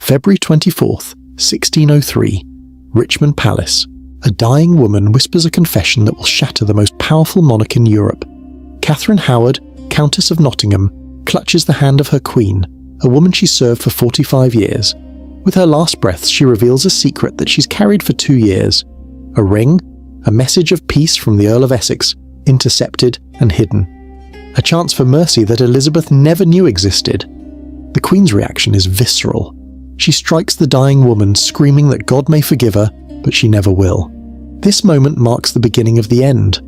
February 24th, 1603, Richmond Palace. A dying woman whispers a confession that will shatter the most powerful monarch in Europe. Catherine Howard, Countess of Nottingham, clutches the hand of her queen, a woman she served for 45 years. With her last breaths, she reveals a secret that she's carried for 2 years. A ring, a message of peace from the Earl of Essex, intercepted and hidden. A chance for mercy that Elizabeth never knew existed. The Queen's reaction is visceral. She strikes the dying woman, screaming that God may forgive her, but she never will. This moment marks the beginning of the end,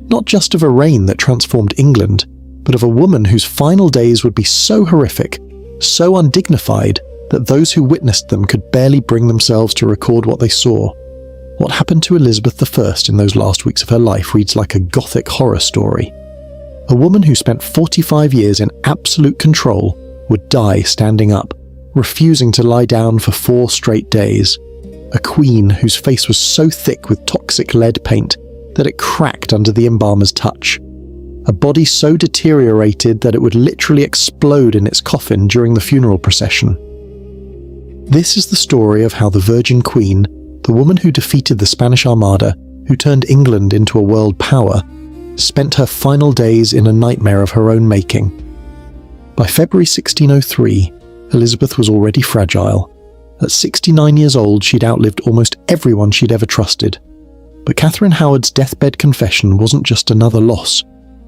not just of a reign that transformed England, but of a woman whose final days would be so horrific, so undignified, that those who witnessed them could barely bring themselves to record what they saw. What happened to Elizabeth I in those last weeks of her life reads like a Gothic horror story. A woman who spent 45 years in absolute control would die standing up, refusing to lie down for 4 straight days. A queen whose face was so thick with toxic lead paint that it cracked under the embalmer's touch. A body so deteriorated that it would literally explode in its coffin during the funeral procession. This is the story of how the Virgin Queen, the woman who defeated the Spanish Armada, who turned England into a world power, spent her final days in a nightmare of her own making. By February 1603, Elizabeth was already fragile. At 69 years old, she'd outlived almost everyone she'd ever trusted. But Catherine Howard's deathbed confession wasn't just another loss.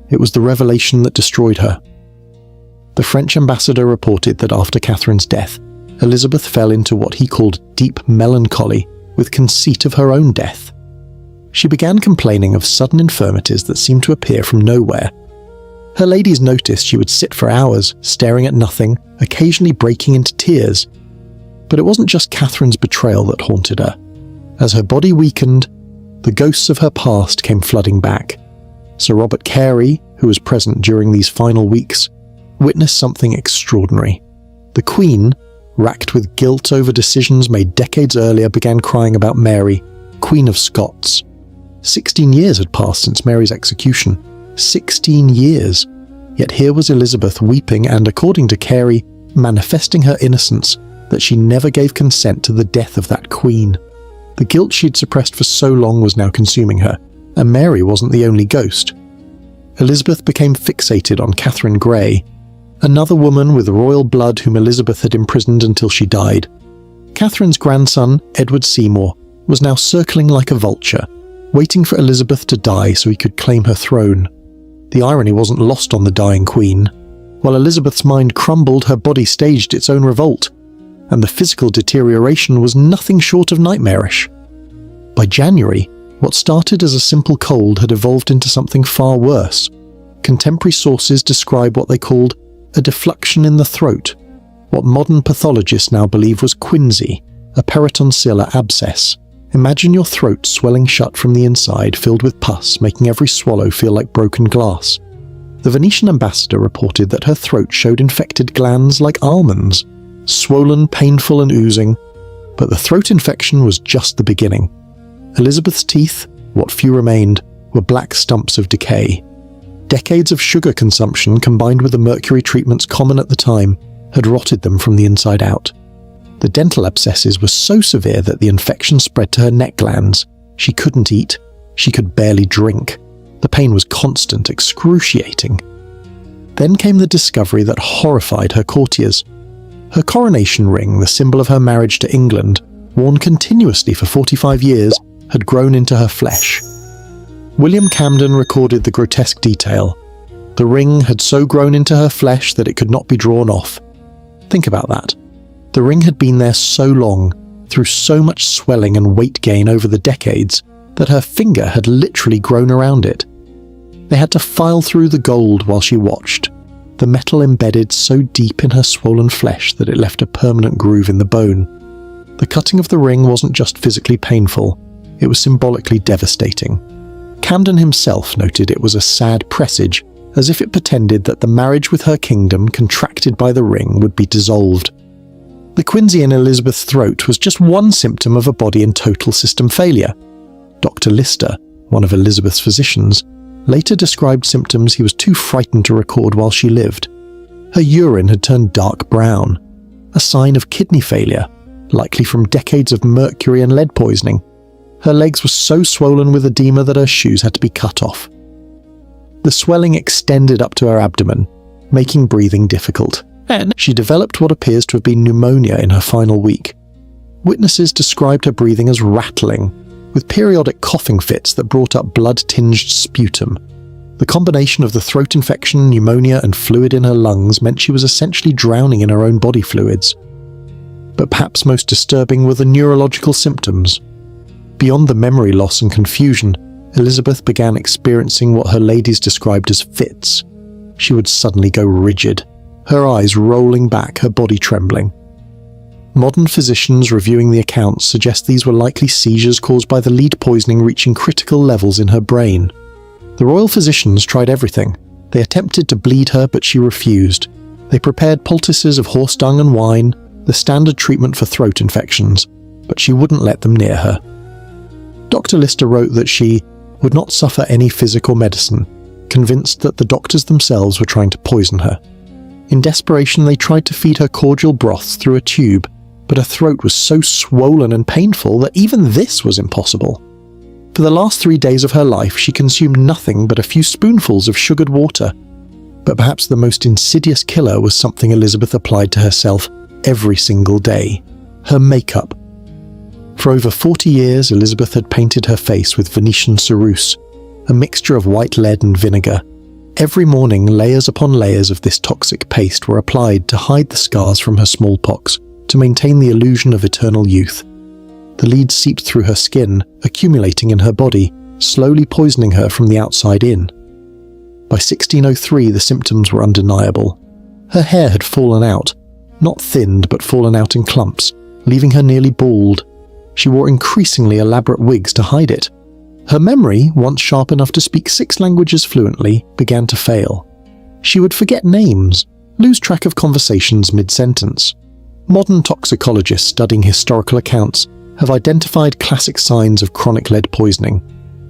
It was the revelation that destroyed her. The French ambassador reported that after Catherine's death, Elizabeth fell into what he called deep melancholy, with conceit of her own death. She began complaining of sudden infirmities that seemed to appear from nowhere. Her ladies noticed she would sit for hours, staring at nothing, occasionally breaking into tears. But it wasn't just Catherine's betrayal that haunted her. As her body weakened, the ghosts of her past came flooding back. Sir Robert Carey, who was present during these final weeks, witnessed something extraordinary. The Queen, racked with guilt over decisions made decades earlier, began crying about Mary, Queen of Scots. 16 years had passed since Mary's execution. 16 years. Yet here was Elizabeth weeping and, according to Carey, manifesting her innocence, that she never gave consent to the death of that queen. The guilt she'd suppressed for so long was now consuming her, and Mary wasn't the only ghost. Elizabeth became fixated on Catherine Grey, another woman with royal blood whom Elizabeth had imprisoned until she died. Catherine's grandson, Edward Seymour, was now circling like a vulture, waiting for Elizabeth to die so he could claim her throne. The irony wasn't lost on the dying queen. While Elizabeth's mind crumbled, her body staged its own revolt, and the physical deterioration was nothing short of nightmarish. By January, what started as a simple cold had evolved into something far worse. Contemporary sources describe what they called a defluxion in the throat, what modern pathologists now believe was quinsy, a peritonsillar abscess. Imagine your throat swelling shut from the inside, filled with pus, making every swallow feel like broken glass. The Venetian ambassador reported that her throat showed infected glands like almonds, swollen, painful and oozing, but the throat infection was just the beginning. Elizabeth's teeth, what few remained, were black stumps of decay. Decades of sugar consumption, combined with the mercury treatments common at the time, had rotted them from the inside out. The dental abscesses were so severe that the infection spread to her neck glands. She couldn't eat. She could barely drink. The pain was constant, excruciating. Then came the discovery that horrified her courtiers. Her coronation ring, the symbol of her marriage to England, worn continuously for 45 years, had grown into her flesh. William Camden recorded the grotesque detail. The ring had so grown into her flesh that it could not be drawn off. Think about that. The ring had been there so long, through so much swelling and weight gain over the decades, that her finger had literally grown around it. They had to file through the gold while she watched, the metal embedded so deep in her swollen flesh that it left a permanent groove in the bone. The cutting of the ring wasn't just physically painful, it was symbolically devastating. Camden himself noted it was a sad presage, as if it portended that the marriage with her kingdom, contracted by the ring, would be dissolved. The quinsy in Elizabeth's throat was just one symptom of a body in total system failure. Dr. Lister, one of Elizabeth's physicians, later described symptoms he was too frightened to record while she lived. Her urine had turned dark brown, a sign of kidney failure, likely from decades of mercury and lead poisoning. Her legs were so swollen with edema that her shoes had to be cut off. The swelling extended up to her abdomen, making breathing difficult, and she developed what appears to have been pneumonia in her final week. Witnesses described her breathing as rattling, with periodic coughing fits that brought up blood-tinged sputum. The combination of the throat infection, pneumonia, and fluid in her lungs meant she was essentially drowning in her own body fluids. But perhaps most disturbing were the neurological symptoms. Beyond the memory loss and confusion, Elizabeth began experiencing what her ladies described as fits. She would suddenly go rigid, her eyes rolling back, her body trembling. Modern physicians reviewing the accounts suggest these were likely seizures caused by the lead poisoning reaching critical levels in her brain. The royal physicians tried everything. They attempted to bleed her, but she refused. They prepared poultices of horse dung and wine, the standard treatment for throat infections, but she wouldn't let them near her. Dr. Lister wrote that she would not suffer any physical medicine, convinced that the doctors themselves were trying to poison her. In desperation, they tried to feed her cordial broths through a tube, but her throat was so swollen and painful that even this was impossible. For the last 3 days of her life, she consumed nothing but a few spoonfuls of sugared water. But perhaps the most insidious killer was something Elizabeth applied to herself every single day: her makeup. For over 40 years, Elizabeth had painted her face with Venetian ceruse, a mixture of white lead and vinegar. Every morning, layers upon layers of this toxic paste were applied to hide the scars from her smallpox, to maintain the illusion of eternal youth. The lead seeped through her skin, accumulating in her body, slowly poisoning her from the outside in. By 1603, the symptoms were undeniable. Her hair had fallen out, not thinned but fallen out in clumps, leaving her nearly bald. She wore increasingly elaborate wigs to hide it. Her memory, once sharp enough to speak 6 languages fluently, began to fail. She would forget names, lose track of conversations mid-sentence. Modern toxicologists studying historical accounts have identified classic signs of chronic lead poisoning: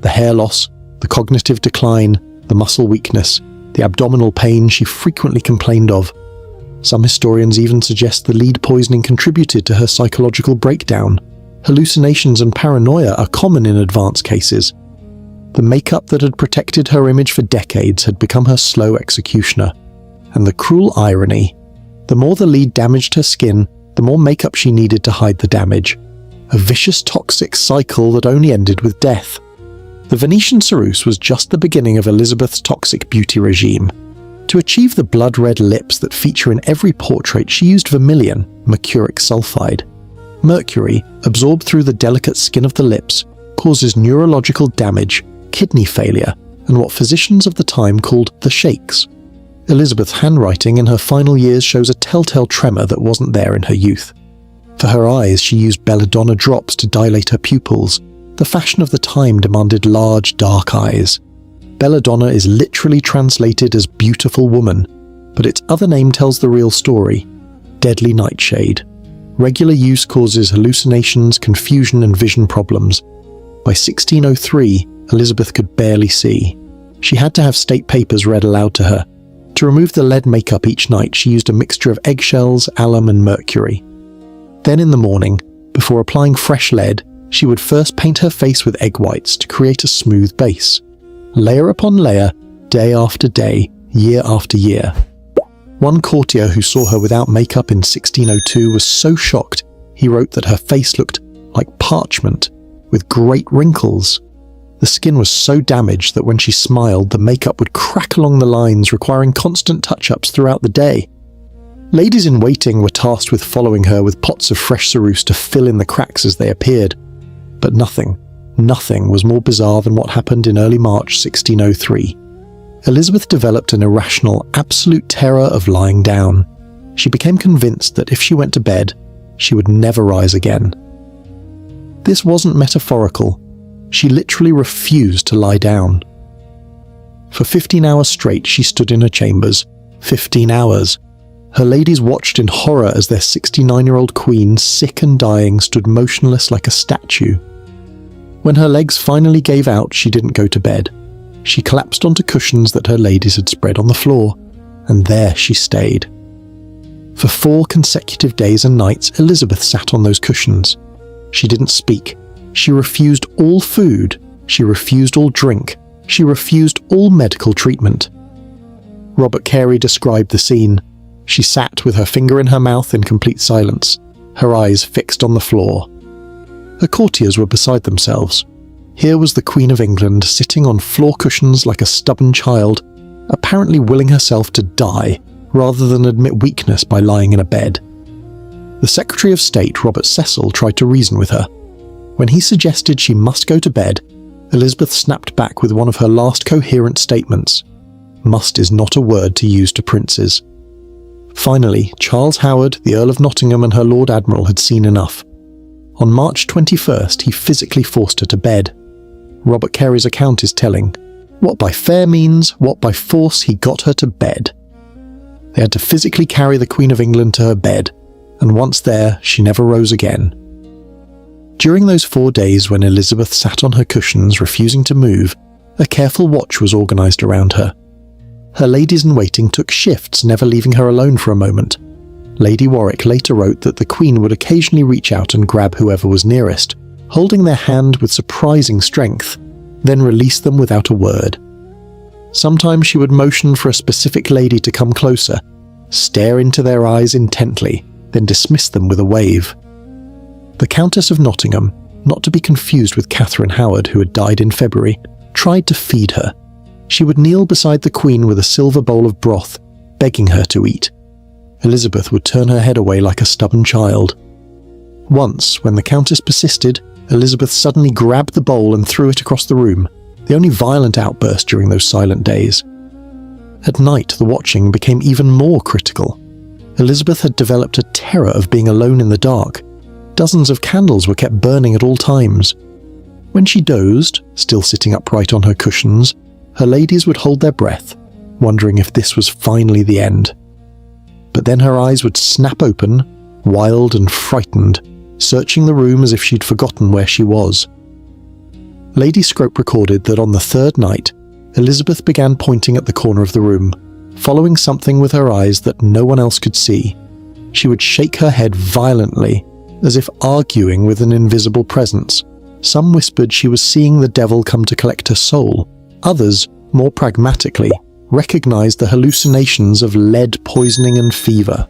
the hair loss, the cognitive decline, the muscle weakness, the abdominal pain she frequently complained of. Some historians even suggest the lead poisoning contributed to her psychological breakdown. Hallucinations and paranoia are common in advanced cases. The makeup that had protected her image for decades had become her slow executioner. And the cruel irony: the more the lead damaged her skin, the more makeup she needed to hide the damage. A vicious toxic cycle that only ended with death. The Venetian ceruse was just the beginning of Elizabeth's toxic beauty regime. To achieve the blood-red lips that feature in every portrait, she used vermilion, mercuric sulfide. Mercury, absorbed through the delicate skin of the lips, causes neurological damage, kidney failure, and what physicians of the time called the shakes. Elizabeth's handwriting in her final years shows a telltale tremor that wasn't there in her youth. For her eyes, she used belladonna drops to dilate her pupils. The fashion of the time demanded large, dark eyes. Belladonna is literally translated as beautiful woman, but its other name tells the real story: deadly nightshade. Regular use causes hallucinations, confusion, and vision problems. By 1603, Elizabeth could barely see. She had to have state papers read aloud to her. To remove the lead makeup each night, she used a mixture of eggshells, alum, and mercury. Then in the morning, before applying fresh lead, she would first paint her face with egg whites to create a smooth base. Layer upon layer, day after day, year after year. One courtier who saw her without makeup in 1602 was so shocked, he wrote that her face looked like parchment, with great wrinkles. The skin was so damaged that when she smiled, the makeup would crack along the lines, requiring constant touch-ups throughout the day. Ladies in waiting were tasked with following her with pots of fresh ceruse to fill in the cracks as they appeared. But nothing was more bizarre than what happened in early March 1603. Elizabeth developed an irrational, absolute terror of lying down. She became convinced that if she went to bed, she would never rise again. This wasn't metaphorical. She literally refused to lie down. For 15 hours straight, she stood in her chambers. 15 hours. Her ladies watched in horror as their 69-year-old queen, sick and dying, stood motionless like a statue. When her legs finally gave out, she didn't go to bed. She collapsed onto cushions that her ladies had spread on the floor, and there she stayed. For 4 consecutive days and nights, Elizabeth sat on those cushions. She didn't speak. She refused all food. She refused all drink. She refused all medical treatment. Robert Carey described the scene. She sat with her finger in her mouth in complete silence, her eyes fixed on the floor. Her courtiers were beside themselves. Here was the Queen of England sitting on floor cushions like a stubborn child, apparently willing herself to die rather than admit weakness by lying in a bed. The Secretary of State, Robert Cecil, tried to reason with her. When he suggested she must go to bed, Elizabeth snapped back with one of her last coherent statements. Must is not a word to use to princes. Finally, Charles Howard, the Earl of Nottingham, and her Lord Admiral had seen enough. On March 21st, he physically forced her to bed. Robert Carey's account is telling. What by fair means, what by force, he got her to bed. They had to physically carry the Queen of England to her bed, and once there, she never rose again. During those 4 days when Elizabeth sat on her cushions refusing to move, a careful watch was organised around her. Her ladies-in-waiting took shifts, never leaving her alone for a moment. Lady Warwick later wrote that the Queen would occasionally reach out and grab whoever was nearest, holding their hand with surprising strength, then release them without a word. Sometimes she would motion for a specific lady to come closer, stare into their eyes intently, then dismiss them with a wave. The Countess of Nottingham, not to be confused with Catherine Howard, who had died in February, tried to feed her. She would kneel beside the Queen with a silver bowl of broth, begging her to eat. Elizabeth would turn her head away like a stubborn child. Once, when the Countess persisted, Elizabeth suddenly grabbed the bowl and threw it across the room, the only violent outburst during those silent days. At night, the watching became even more critical. Elizabeth had developed a terror of being alone in the dark. Dozens of candles were kept burning at all times. When she dozed, still sitting upright on her cushions, her ladies would hold their breath, wondering if this was finally the end. But then her eyes would snap open, wild and frightened, searching the room as if she'd forgotten where she was. Lady Scrope recorded that on the 3rd night, Elizabeth began pointing at the corner of the room, following something with her eyes that no one else could see. She would shake her head violently, as if arguing with an invisible presence. Some whispered she was seeing the devil come to collect her soul. Others, more pragmatically, recognized the hallucinations of lead poisoning and fever.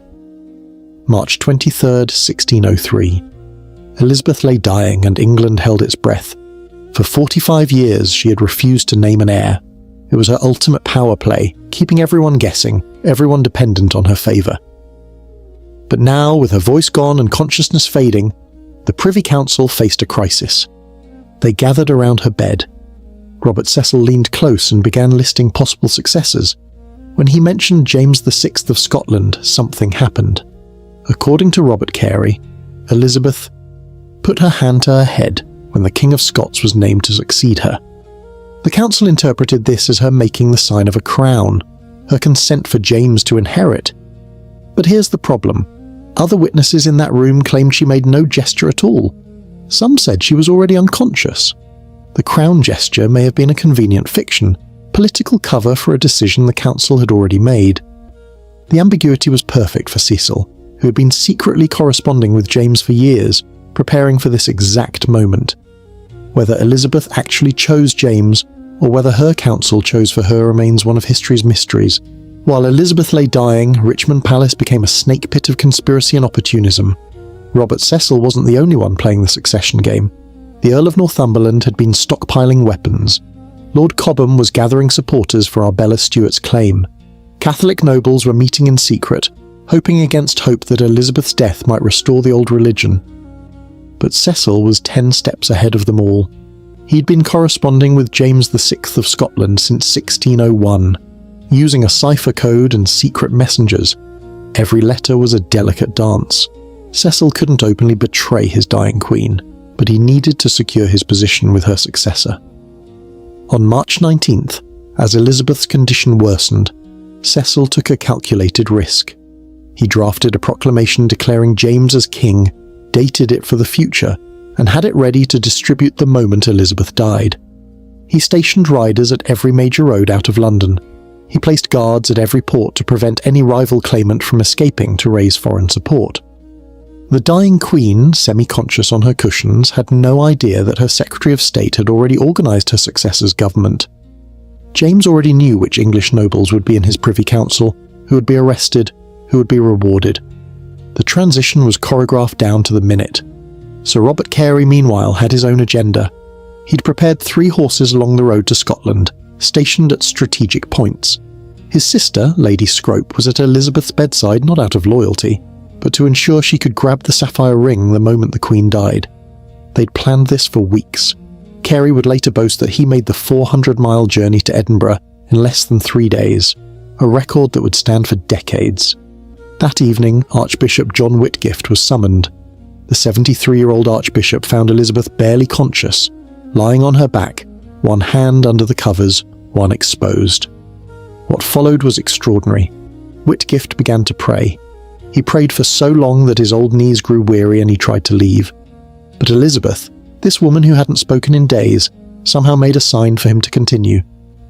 March 23rd, 1603. Elizabeth lay dying and England held its breath. For 45 years she had refused to name an heir. It was her ultimate power play, keeping everyone guessing, everyone dependent on her favour. But now, with her voice gone and consciousness fading, the Privy Council faced a crisis. They gathered around her bed. Robert Cecil leaned close and began listing possible successors. When he mentioned James VI of Scotland, something happened. According to Robert Carey, Elizabeth put her hand to her head when the King of Scots was named to succeed her. The council interpreted this as her making the sign of a crown, her consent for James to inherit. But here's the problem. Other witnesses in that room claimed she made no gesture at all. Some said she was already unconscious. The crown gesture may have been a convenient fiction, political cover for a decision the council had already made. The ambiguity was perfect for Cecil, who had been secretly corresponding with James for years, preparing for this exact moment. Whether Elizabeth actually chose James, or whether her council chose for her, remains one of history's mysteries. While Elizabeth lay dying, Richmond Palace became a snake pit of conspiracy and opportunism. Robert Cecil wasn't the only one playing the succession game. The Earl of Northumberland had been stockpiling weapons. Lord Cobham was gathering supporters for Arbella Stuart's claim. Catholic nobles were meeting in secret, hoping against hope that Elizabeth's death might restore the old religion. But Cecil was 10 steps ahead of them all. He'd been corresponding with James VI of Scotland since 1601, using a cipher code and secret messengers. Every letter was a delicate dance. Cecil couldn't openly betray his dying queen, but he needed to secure his position with her successor. On March 19th, as Elizabeth's condition worsened, Cecil took a calculated risk. He drafted a proclamation declaring James as king, dated it for the future, and had it ready to distribute the moment Elizabeth died. He stationed riders at every major road out of London. He placed guards at every port to prevent any rival claimant from escaping to raise foreign support. The dying queen, semi-conscious on her cushions, had no idea that her Secretary of State had already organised her successor's government. James already knew which English nobles would be in his Privy Council, who would be arrested, who would be rewarded. The transition was choreographed down to the minute. Sir Robert Carey, meanwhile, had his own agenda. He'd prepared 3 horses along the road to Scotland, stationed at strategic points. His sister, Lady Scrope, was at Elizabeth's bedside not out of loyalty, but to ensure she could grab the sapphire ring the moment the Queen died. They'd planned this for weeks. Carey would later boast that he made the 400-mile journey to Edinburgh in less than 3 days, a record that would stand for decades. That evening, Archbishop John Whitgift was summoned. The 73-year-old Archbishop found Elizabeth barely conscious, lying on her back, one hand under the covers, one exposed. What followed was extraordinary. Whitgift began to pray. He prayed for so long that his old knees grew weary and he tried to leave. But Elizabeth, this woman who hadn't spoken in days, somehow made a sign for him to continue.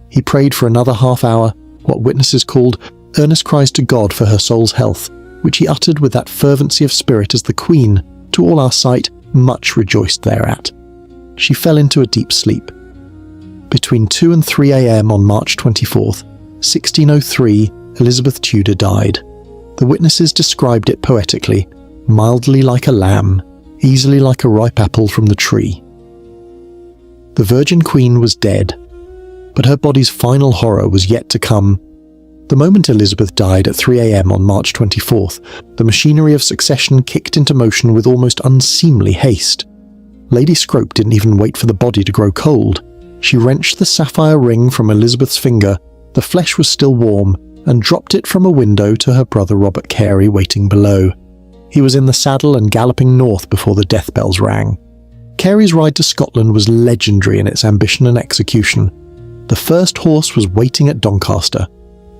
He prayed for another half hour, what witnesses called earnest cries to God for her soul's health, which he uttered with that fervency of spirit as the Queen, to all our sight, much rejoiced thereat. She fell into a deep sleep. Between 2 and 3 a.m. on March 24th, 1603, Elizabeth Tudor died. The witnesses described it poetically, mildly like a lamb, easily like a ripe apple from the tree. The Virgin Queen was dead, but her body's final horror was yet to come. The moment Elizabeth died at 3 a.m. on March 24th, the machinery of succession kicked into motion with almost unseemly haste. Lady Scrope didn't even wait for the body to grow cold. She wrenched the sapphire ring from Elizabeth's finger, the flesh was still warm, and dropped it from a window to her brother Robert Carey waiting below. He was in the saddle and galloping north before the death bells rang. Carey's ride to Scotland was legendary in its ambition and execution. The first horse was waiting at Doncaster.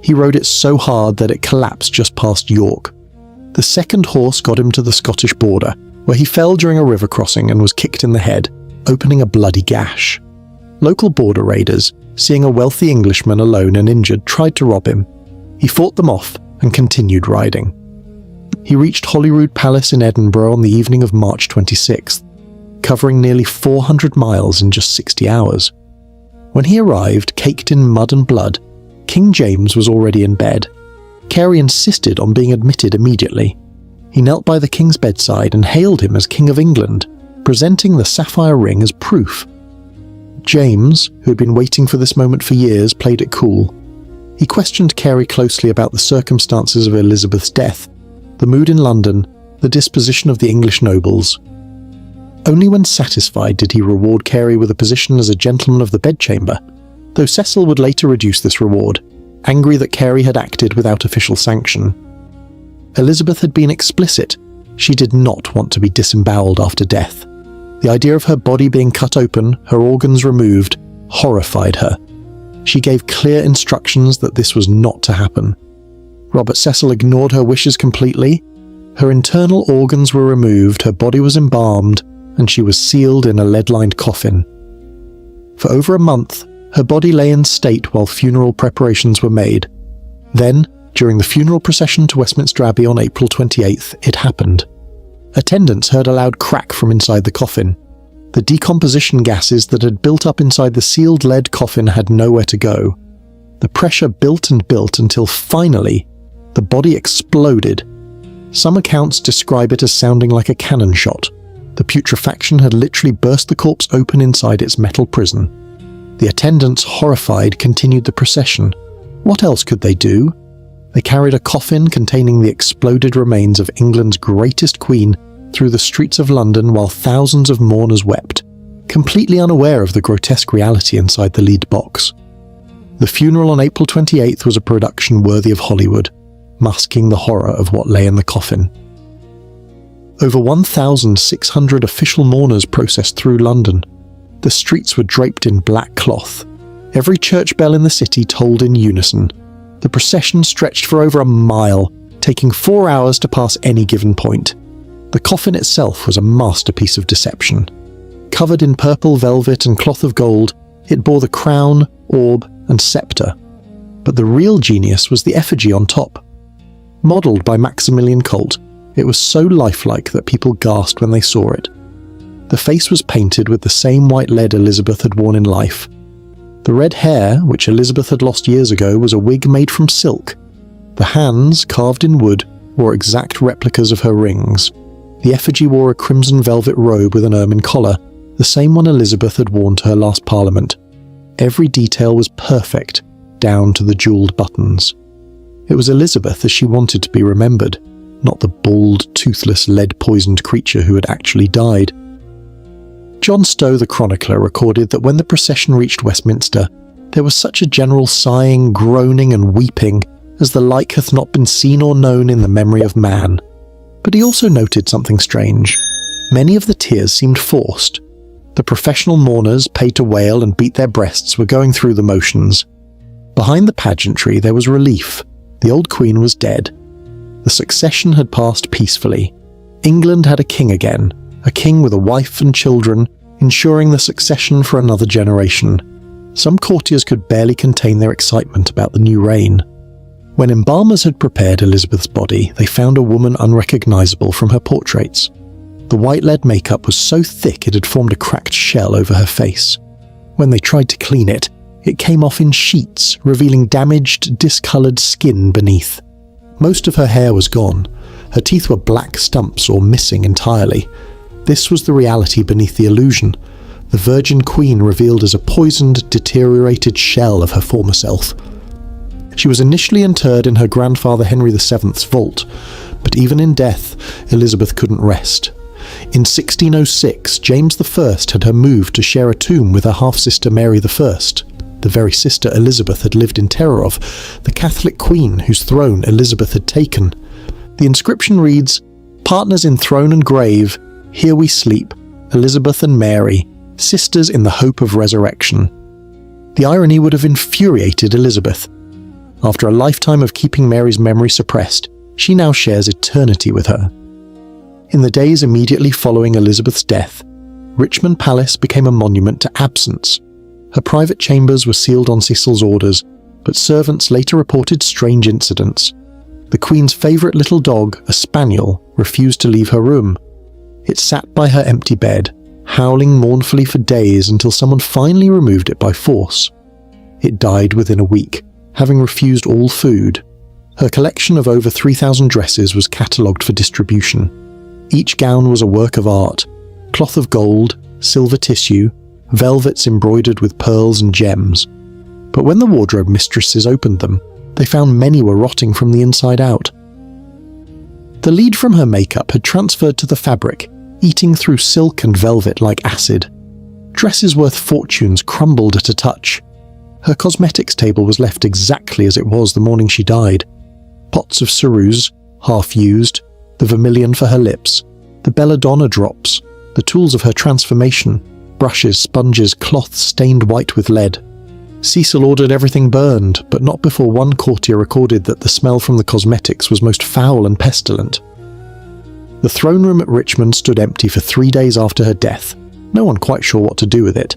He rode it so hard that it collapsed just past York. The second horse got him to the Scottish border, where he fell during a river crossing and was kicked in the head, opening a bloody gash. Local border raiders, seeing a wealthy Englishman alone and injured, tried to rob him. He fought them off and continued riding. He reached Holyrood Palace in Edinburgh on the evening of March 26th, covering nearly 400 miles in just 60 hours. When he arrived, caked in mud and blood, King James was already in bed. Carey insisted on being admitted immediately. He knelt by the king's bedside and hailed him as King of England, presenting the sapphire ring as proof. James, who had been waiting for this moment for years, played it cool. He questioned Carey closely about the circumstances of Elizabeth's death, the mood in London, the disposition of the English nobles. Only when satisfied did he reward Carey with a position as a gentleman of the bedchamber, though Cecil would later reduce this reward, angry that Carey had acted without official sanction. Elizabeth had been explicit. She did not want to be disemboweled after death. The idea of her body being cut open, her organs removed, horrified her. She gave clear instructions that this was not to happen. Robert Cecil ignored her wishes completely. Her internal organs were removed, her body was embalmed, and she was sealed in a lead-lined coffin. For over a month, her body lay in state while funeral preparations were made. Then, during the funeral procession to Westminster Abbey on April 28th, it happened. Attendants heard a loud crack from inside the coffin. The decomposition gases that had built up inside the sealed lead coffin had nowhere to go. The pressure built and built until finally, the body exploded. Some accounts describe it as sounding like a cannon shot. The putrefaction had literally burst the corpse open inside its metal prison. The attendants, horrified, continued the procession. What else could they do? They carried a coffin containing the exploded remains of England's greatest queen through the streets of London while thousands of mourners wept, completely unaware of the grotesque reality inside the lead box. The funeral on April 28th was a production worthy of Hollywood, masking the horror of what lay in the coffin. Over 1,600 official mourners processed through London. The streets were draped in black cloth. Every church bell in the city tolled in unison. The procession stretched for over a mile, taking 4 hours to pass any given point. The coffin itself was a masterpiece of deception. Covered in purple velvet and cloth of gold, it bore the crown, orb, and scepter. But the real genius was the effigy on top. Modelled by Maximilian Colt, it was so lifelike that people gasped when they saw it. The face was painted with the same white lead Elizabeth had worn in life. The red hair, which Elizabeth had lost years ago, was a wig made from silk. The hands, carved in wood, were exact replicas of her rings. The effigy wore a crimson velvet robe with an ermine collar, the same one Elizabeth had worn to her last parliament. Every detail was perfect, down to the jewelled buttons. It was Elizabeth as she wanted to be remembered, not the bald, toothless, lead-poisoned creature who had actually died. John Stowe, the chronicler, recorded that when the procession reached Westminster, there was such a general sighing, groaning, and weeping, as the like hath not been seen or known in the memory of man. But he also noted something strange. Many of the tears seemed forced. The professional mourners, paid to wail and beat their breasts, were going through the motions. Behind the pageantry there was relief. The old queen was dead. The succession had passed peacefully. England had a king again, a king with a wife and children, ensuring the succession for another generation. Some courtiers could barely contain their excitement about the new reign. When embalmers had prepared Elizabeth's body, they found a woman unrecognisable from her portraits. The white lead makeup was so thick it had formed a cracked shell over her face. When they tried to clean it, it came off in sheets, revealing damaged, discoloured skin beneath. Most of her hair was gone. Her teeth were black stumps or missing entirely. This was the reality beneath the illusion. The Virgin Queen revealed as a poisoned, deteriorated shell of her former self. She was initially interred in her grandfather Henry VII's vault, but even in death, Elizabeth couldn't rest. In 1606, James I had her moved to share a tomb with her half-sister Mary I, the very sister Elizabeth had lived in terror of, the Catholic queen whose throne Elizabeth had taken. The inscription reads, "Partners in throne and grave, here we sleep, Elizabeth and Mary, sisters in the hope of resurrection." The irony would have infuriated Elizabeth. After a lifetime of keeping Mary's memory suppressed, she now shares eternity with her. In the days immediately following Elizabeth's death, Richmond Palace became a monument to absence. Her private chambers were sealed on Cecil's orders, but servants later reported strange incidents. The Queen's favourite little dog, a spaniel, refused to leave her room. It sat by her empty bed, howling mournfully for days until someone finally removed it by force. It died within a week, having refused all food. Her collection of over 3,000 dresses was catalogued for distribution. Each gown was a work of art, cloth of gold, silver tissue, velvets embroidered with pearls and gems. But when the wardrobe mistresses opened them, they found many were rotting from the inside out. The lead from her makeup had transferred to the fabric, eating through silk and velvet like acid. Dresses worth fortunes crumbled at a touch. Her cosmetics table was left exactly as it was the morning she died. Pots of ceruse, half used, the vermilion for her lips, the belladonna drops, the tools of her transformation, brushes, sponges, cloths stained white with lead. Cecil ordered everything burned, but not before one courtier recorded that the smell from the cosmetics was most foul and pestilent. The throne room at Richmond stood empty for 3 days after her death, no one quite sure what to do with it.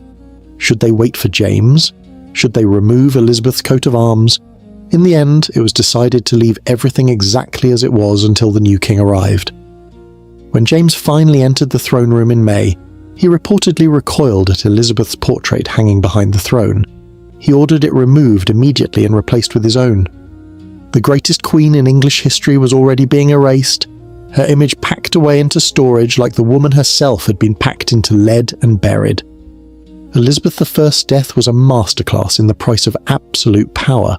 Should they wait for James? Should they remove Elizabeth's coat of arms? In the end, it was decided to leave everything exactly as it was until the new king arrived. When James finally entered the throne room in May, he reportedly recoiled at Elizabeth's portrait hanging behind the throne. He ordered it removed immediately and replaced with his own. The greatest queen in English history was already being erased, her image packed away into storage like the woman herself had been packed into lead and buried. Elizabeth I's death was a masterclass in the price of absolute power.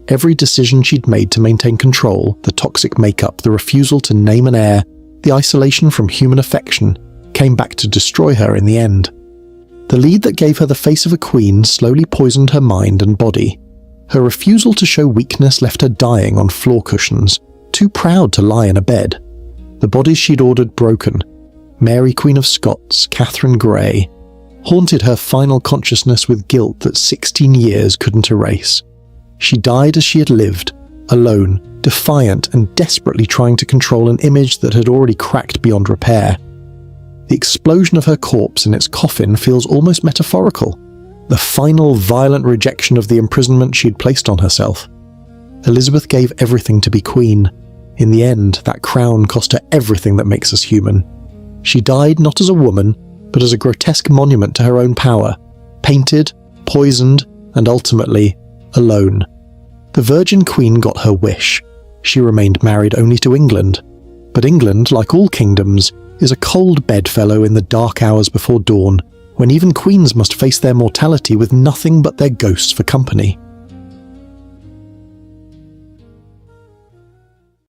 Every decision she'd made to maintain control, the toxic makeup, the refusal to name an heir, the isolation from human affection, came back to destroy her in the end. The lead that gave her the face of a queen slowly poisoned her mind and body. Her refusal to show weakness left her dying on floor cushions, too proud to lie in a bed. The bodies she'd ordered broken, Mary Queen of Scots, Catherine Grey, haunted her final consciousness with guilt that 16 years couldn't erase. She died as she had lived, alone, defiant and desperately trying to control an image that had already cracked beyond repair. The explosion of her corpse in its coffin feels almost metaphorical, the final violent rejection of the imprisonment she'd placed on herself. Elizabeth gave everything to be queen. In the end, that crown cost her everything that makes us human. She died not as a woman, but as a grotesque monument to her own power, painted, poisoned, and ultimately, alone. The Virgin Queen got her wish. She remained married only to England. But England, like all kingdoms, is a cold bedfellow in the dark hours before dawn, when even queens must face their mortality with nothing but their ghosts for company.